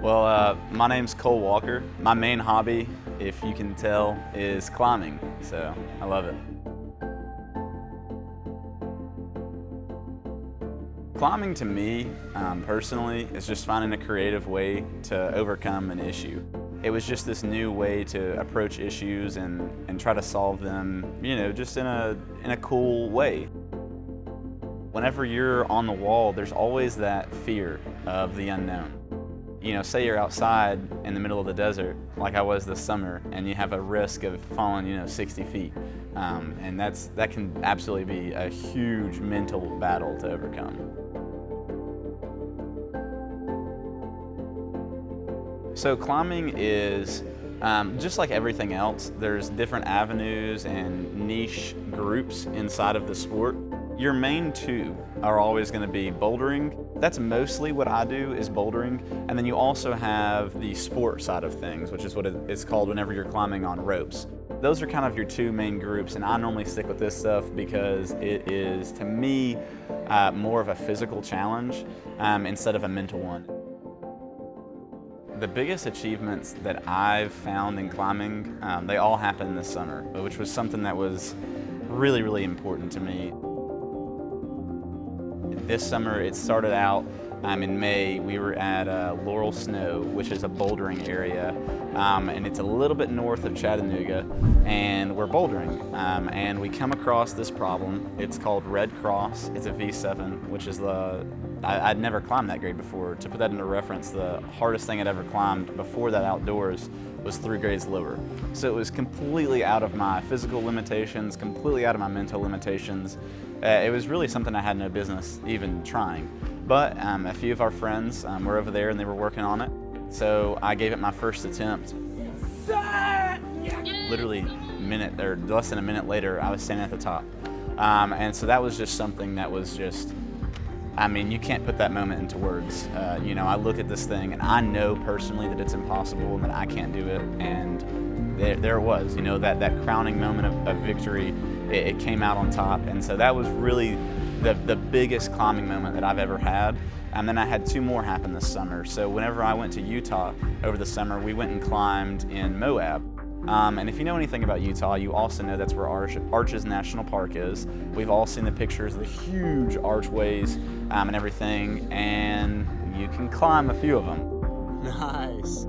My name's Cole Walker. My main hobby, if you can tell, is climbing, so I love it. Climbing to me, personally, is just finding a creative way to overcome an issue. It was just this new way to approach issues and try to solve them, just in a cool way. Whenever you're on the wall, there's always that fear of the unknown. Say you're outside in the middle of the desert, like I was this summer, and you have a risk of falling, 60 feet. And that can absolutely be a huge mental battle to overcome. So climbing is, just like everything else, there's different avenues and niche groups inside of the sport. Your main two are always going to be bouldering. That's mostly what I do, is bouldering. And then you also have the sport side of things, which is what it's called whenever you're climbing on ropes. Those are kind of your two main groups, and I normally stick with this stuff because it is, to me, more of a physical challenge instead of a mental one. The biggest achievements that I've found in climbing, they all happened this summer, which was something that was really, really important to me. This summer, it started out in May. We were at Laurel Snow, which is a bouldering area, and it's a little bit north of Chattanooga, and we're bouldering, and we come across this problem. It's called Red Cross. It's a V7, which is I'd never climbed that grade before. To put that into reference, the hardest thing I'd ever climbed before that outdoors was 3 grades lower. So it was completely out of my physical limitations, completely out of my mental limitations. It was really something I had no business even trying. But a few of our friends were over there and they were working on it. So I gave it my first attempt. Literally less than a minute later, I was standing at the top. And so that was just something that was just, you can't put that moment into words. I look at this thing and I know personally that it's impossible and that I can't do it. And there it was, that crowning moment of victory. It came out on top. And so that was really the biggest climbing moment that I've ever had. And then I had 2 more happen this summer. So whenever I went to Utah over the summer, we went and climbed in Moab. And if you know anything about Utah, you also know that's where Arches National Park is. We've all seen the pictures of the huge archways and everything, and you can climb a few of them. Nice.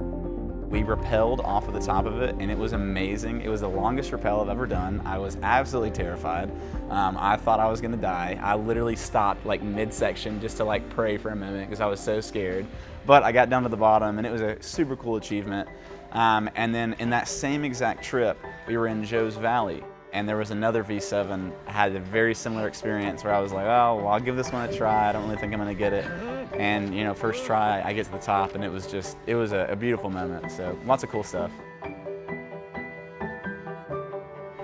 We rappelled off of the top of it, and it was amazing. It was the longest rappel I've ever done. I was absolutely terrified. I thought I was gonna die. I literally stopped midsection just to pray for a moment because I was so scared. But I got down to the bottom, and it was a super cool achievement. And then in that same exact trip, we were in Joe's Valley, and there was another V7. I had a very similar experience where I was like, oh, well, I'll give this one a try. I don't really think I'm gonna get it. And first try, I get to the top, and it was a beautiful moment. So lots of cool stuff.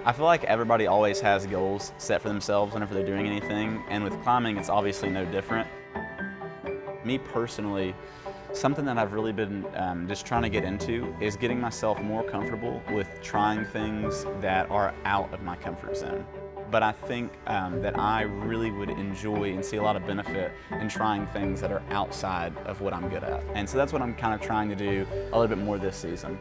I feel like everybody always has goals set for themselves whenever they're doing anything, and with climbing, it's obviously no different. Me personally, something that I've really been just trying to get into is getting myself more comfortable with trying things that are out of my comfort zone. But I think that I really would enjoy and see a lot of benefit in trying things that are outside of what I'm good at. And so that's what I'm kind of trying to do a little bit more this season.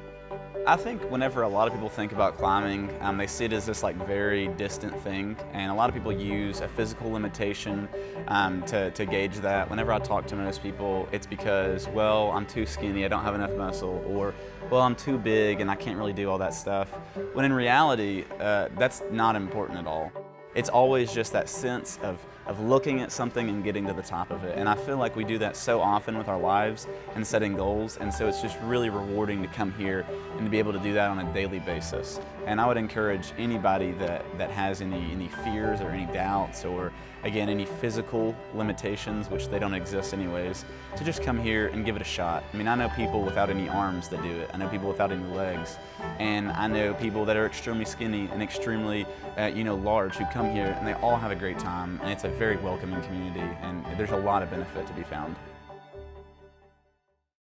I think whenever a lot of people think about climbing, they see it as this very distant thing, and a lot of people use a physical limitation to gauge that. Whenever I talk to most people, it's because, well, I'm too skinny, I don't have enough muscle, or, well, I'm too big and I can't really do all that stuff. When in reality, that's not important at all. It's always just that sense of looking at something and getting to the top of it. And I feel like we do that so often with our lives and setting goals, and so it's just really rewarding to come here and to be able to do that on a daily basis. And I would encourage anybody that has any fears or any doubts or, again, any physical limitations, which they don't exist anyways, to just come here and give it a shot. I know people without any arms that do it. I know people without any legs. And I know people that are extremely skinny and extremely large who come here, and they all have a great time, and it's a very welcoming community, and there's a lot of benefit to be found.